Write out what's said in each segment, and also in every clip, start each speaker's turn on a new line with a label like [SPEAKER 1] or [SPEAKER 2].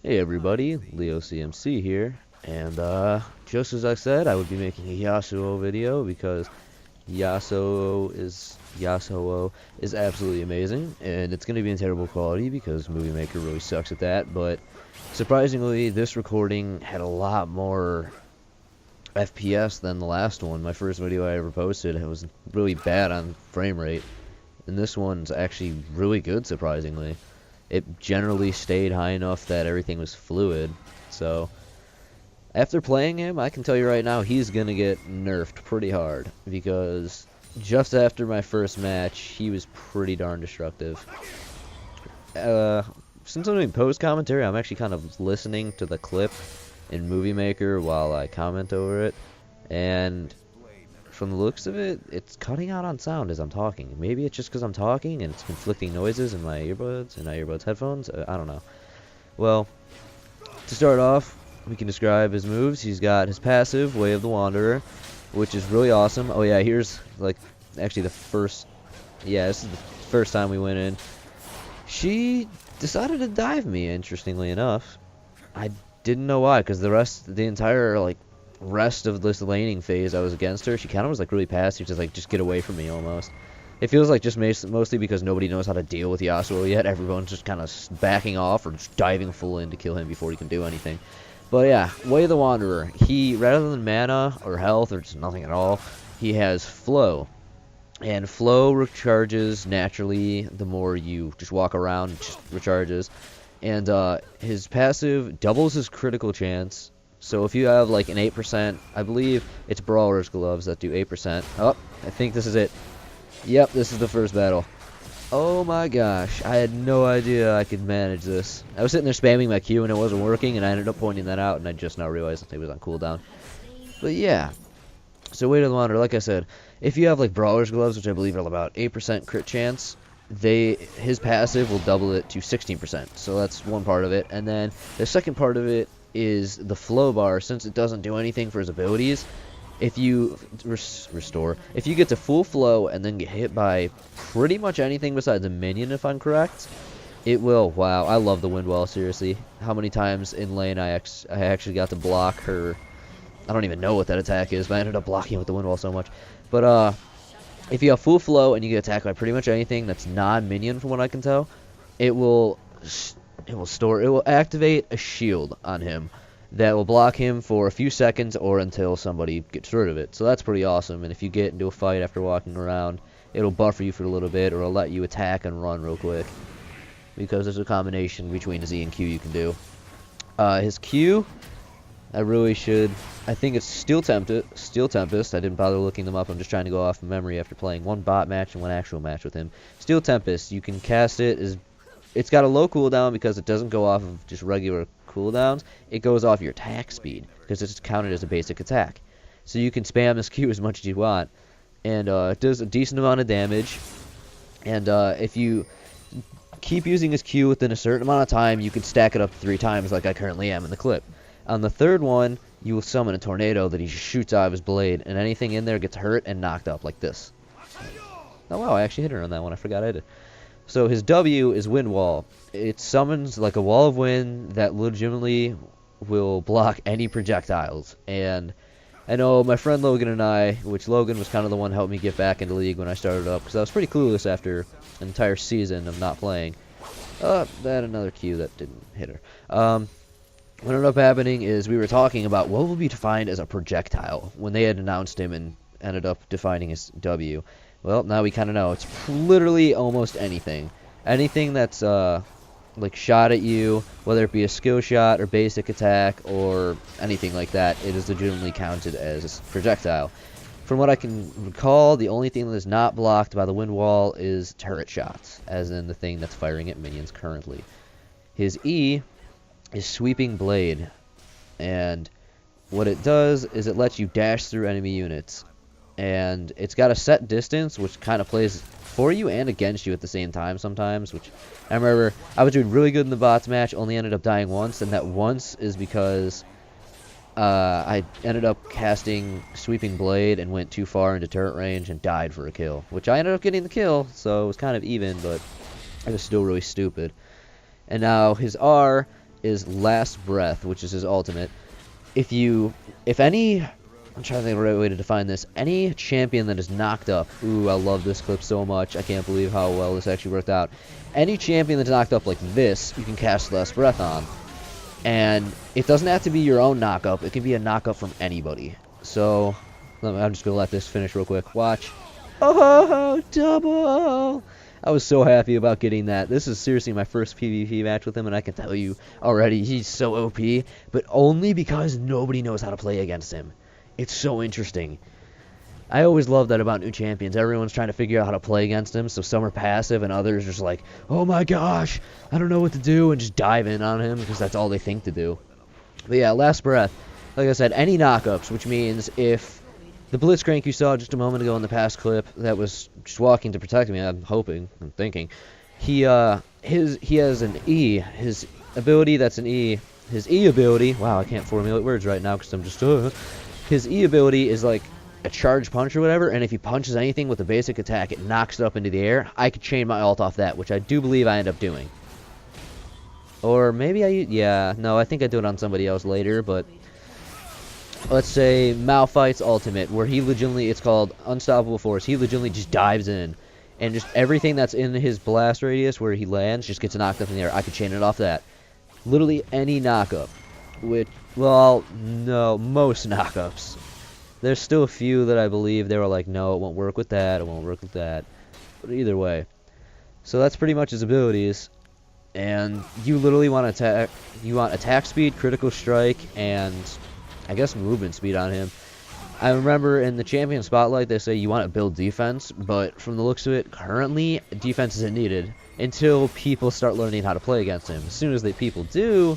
[SPEAKER 1] Hey everybody, Leo CMC here, and just as I said, I would be making a Yasuo video because Yasuo is absolutely amazing, and it's going to be in terrible quality because Movie Maker really sucks at that, but surprisingly, this recording had a lot more FPS than the last one. My first video I ever posted, it was really bad on frame rate, and this one's actually really good, surprisingly. It generally stayed high enough that everything was fluid. So after playing him, I can tell you right now he's gonna get nerfed pretty hard, because just after my first match he was pretty darn destructive. Since I'm doing post commentary, I'm actually kind of listening to the clip in Movie Maker while I comment over it, and from the looks of it, it's cutting out on sound as I'm talking. Maybe it's just because I'm talking and it's conflicting noises in my earbuds and my earbuds headphones. I don't know. Well, to start off, we can describe his moves. He's got his passive, Way of the Wanderer, which is really awesome. Oh yeah, here's like actually the first. Yeah, this is the first time we went in. She decided to dive me. Interestingly enough, I didn't know why, because the entire rest of this laning phase I was against her, she kind of was like really passive, just get away from me almost. It feels like just mostly because nobody knows how to deal with Yasuo yet. Everyone's just kind of backing off or just diving full in to kill him before he can do anything. But yeah, Way of the Wanderer, he, rather than mana or health or just nothing at all, he has flow. And flow recharges naturally the more you just walk around. It just recharges. And his passive doubles his critical chance. So if you have like an 8%, I believe it's Brawler's Gloves that do 8%. Oh, I think this is it. Yep, this is the first battle. Oh my gosh, I had no idea I could manage this. I was sitting there spamming my Q and it wasn't working, and I ended up pointing that out, and I just now realized that it was on cooldown. But yeah, so Way to the Wanderer, like I said, if you have like Brawler's Gloves, which I believe are about 8% crit chance, his passive will double it to 16%. So that's one part of it, and then the second part of it is the flow bar. Since it doesn't do anything for his abilities, if you if you get to full flow and then get hit by pretty much anything besides a minion, if I'm correct, it will. Wow, I love the wind wall, seriously. How many times in lane I actually got to block her. I don't even know what that attack is, but I ended up blocking with the wind wall so much. But if you have full flow and you get attacked by pretty much anything that's non-minion, from what I can tell, it will activate a shield on him that will block him for a few seconds or until somebody gets rid of it. So that's pretty awesome. And if you get into a fight after walking around, it'll buffer you for a little bit, or it'll let you attack and run real quick, because there's a combination between Z and Q you can do. His Q, I think it's Steel Tempest. I didn't bother looking them up. I'm just trying to go off of memory after playing one bot match and one actual match with him. Steel Tempest, you can cast it. It's got a low cooldown because it doesn't go off of just regular cooldowns. It goes off your attack speed because it's counted as a basic attack. So you can spam this Q as much as you want, and it does a decent amount of damage. And if you keep using his Q within a certain amount of time, you can stack it up 3 times like I currently am in the clip. On the third one, you will summon a tornado that he shoots out of his blade, and anything in there gets hurt and knocked up like this. Oh wow, I actually hit her on that one. I forgot I did. So his W is Wind Wall. It summons like a wall of wind that legitimately will block any projectiles. And I know my friend Logan and I, which Logan was kind of the one who helped me get back into League when I started up, because I was pretty clueless after an entire season of not playing. That another Q that didn't hit her. What ended up happening is we were talking about what would be defined as a projectile when they had announced him and ended up defining his W. Well, now we kind of know. It's literally almost anything. Anything that's like shot at you, whether it be a skill shot or basic attack or anything like that, it is legitimately counted as a projectile. From what I can recall, the only thing that is not blocked by the wind wall is turret shots, as in the thing that's firing at minions currently. His E is Sweeping Blade, and what it does is it lets you dash through enemy units. And it's got a set distance, which kind of plays for you and against you at the same time sometimes, which I remember I was doing really good in the bots match, only ended up dying once, and that once is because I ended up casting Sweeping Blade and went too far into turret range and died for a kill, which I ended up getting the kill, so it was kind of even, but it was still really stupid. And now his R is Last Breath, which is his ultimate. If any, I'm trying to think of the right way to define this. Any champion that is knocked up, ooh, I love this clip so much. I can't believe how well this actually worked out. Any champion that's knocked up like this, you can cast Last Breath on. And it doesn't have to be your own knock-up. It can be a knock-up from anybody. So, I'm just going to let this finish real quick. Watch. Oh, double! I was so happy about getting that. This is seriously my first PvP match with him, and I can tell you already he's so OP, but only because nobody knows how to play against him. It's so interesting. I always love that about new champions. Everyone's trying to figure out how to play against him, so some are passive and others are just like, oh my gosh, I don't know what to do, and just dive in on him because that's all they think to do. But yeah, Last Breath. Like I said, any knockups, which means if the Blitzcrank you saw just a moment ago in the past clip that was just walking to protect me, I'm thinking, he has an E, his ability that's an E, his E ability, wow, I can't formulate words right now because I'm just, his E ability is like a charge punch or whatever, and if he punches anything with a basic attack, it knocks it up into the air. I could chain my ult off that, which I do believe I end up doing. Or maybe I think I do it on somebody else later, but let's say Malphite's ultimate, where he legitimately, it's called Unstoppable Force, he legitimately just dives in, and just everything that's in his blast radius where he lands just gets knocked up in the air. I could chain it off that. Literally any knockup, which, well, no, most knockups. There's still a few that I believe they were like, no, it won't work with that, it won't work with that. But either way. So that's pretty much his abilities. And you literally want attack, you want attack speed, critical strike, and I guess movement speed on him. I remember in the champion spotlight they say you want to build defense, but from the looks of it, currently defense isn't needed until people start learning how to play against him. As soon as people do,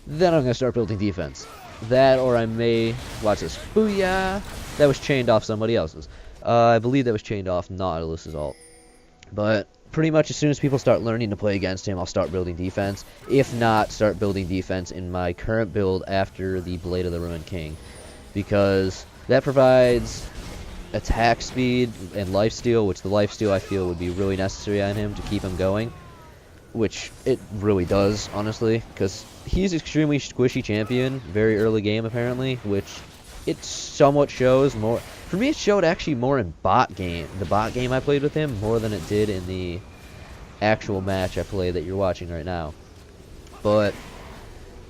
[SPEAKER 1] then I'm going to start building defense. That, or I may, watch this, booyah, that was chained off somebody else's. I believe that was chained off Nautilus's ult. But pretty much as soon as people start learning to play against him, I'll start building defense. If not, start building defense in my current build after the Blade of the Ruined King. Because that provides attack speed and lifesteal, which the lifesteal I feel would be really necessary on him to keep him going. Which it really does, honestly, because he's extremely squishy champion, very early game apparently, which it somewhat shows more. For me, it showed actually more in bot game, the bot game I played with him, more than it did in the actual match I played that you're watching right now. But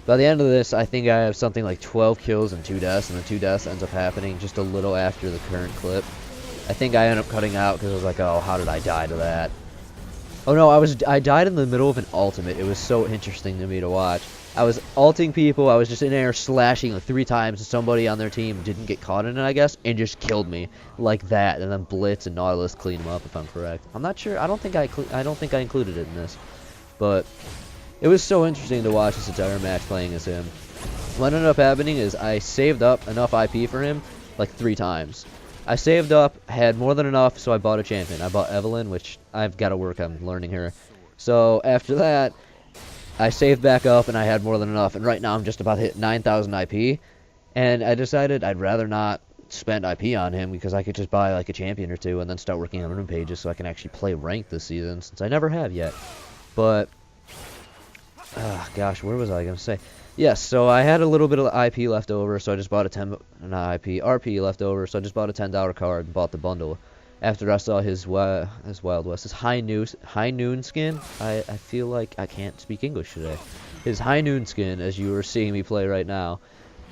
[SPEAKER 1] by the end of this, I think I have something like 12 kills and 2 deaths, and the 2 deaths ends up happening just a little after the current clip. I think I ended up cutting out because I was like, oh, how did I die to that? Oh no, I died in the middle of an ultimate. It was so interesting to me to watch. I was ulting people, I was just in there slashing like 3 times, and somebody on their team didn't get caught in it, I guess, and just killed me like that. And then Blitz and Nautilus cleaned him up, if I'm correct. I'm not sure. I don't think I included it in this, but it was so interesting to watch this entire match playing as him. What ended up happening is I saved up enough IP for him like 3 times. I saved up, had more than enough, so I bought a champion. I bought Evelyn, which I've got to work on learning her. So after that, I saved back up, and I had more than enough. And right now, I'm just about to hit 9,000 IP. And I decided I'd rather not spend IP on him because I could just buy like a champion or 2 and then start working on rune pages so I can actually play ranked this season, since I never have yet. But, gosh, where was I going to say? Yes, so I had a little bit of IP left over, so I just bought a RP left over, so I just bought a $10 card and bought the bundle. After I saw his Wild West, his High Noon skin, I feel like I can't speak English today. His High Noon skin, as you are seeing me play right now.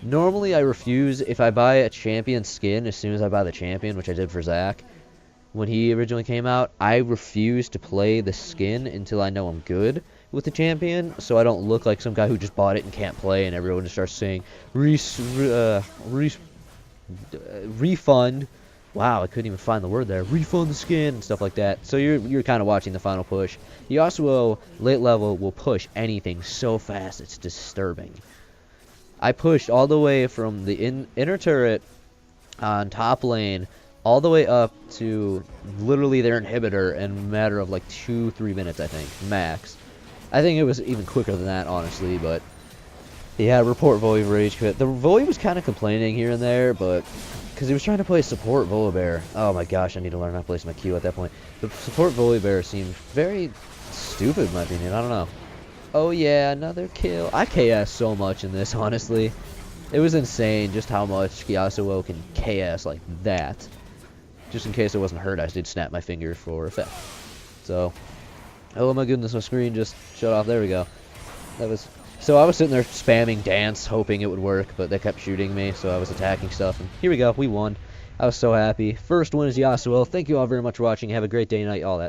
[SPEAKER 1] Normally I refuse, if I buy a champion skin as soon as I buy the champion, which I did for Zach, when he originally came out, I refuse to play the skin until I know I'm good with the champion, so I don't look like some guy who just bought it and can't play, and everyone just starts saying, refund. Wow, I couldn't even find the word there. Refund the skin and stuff like that. So you're kind of watching the final push. Yasuo, late level, will push anything so fast, it's disturbing. I pushed all the way from the inner turret on top lane all the way up to literally their inhibitor in a matter of like 2-3 minutes, I think, max. I think it was even quicker than that, honestly, but yeah, report Volley rage quit. The Volley was kind of complaining here and there, but because he was trying to play support Volibear. Oh my gosh, I need to learn how to place my Q at that point. The support Volibear seemed very stupid in my opinion. I don't know. Oh yeah, another kill. I KS so much in this, honestly. It was insane just how much Yasuo can KS like that. Just in case I wasn't hurt, I did snap my finger for effect. So, oh my goodness, my screen just shut off. There we go. That was... So I was sitting there spamming dance, hoping it would work, but they kept shooting me, so I was attacking stuff, and here we go, we won. I was so happy. First win is Yasuo. Thank you all very much for watching. Have a great day, night, all that.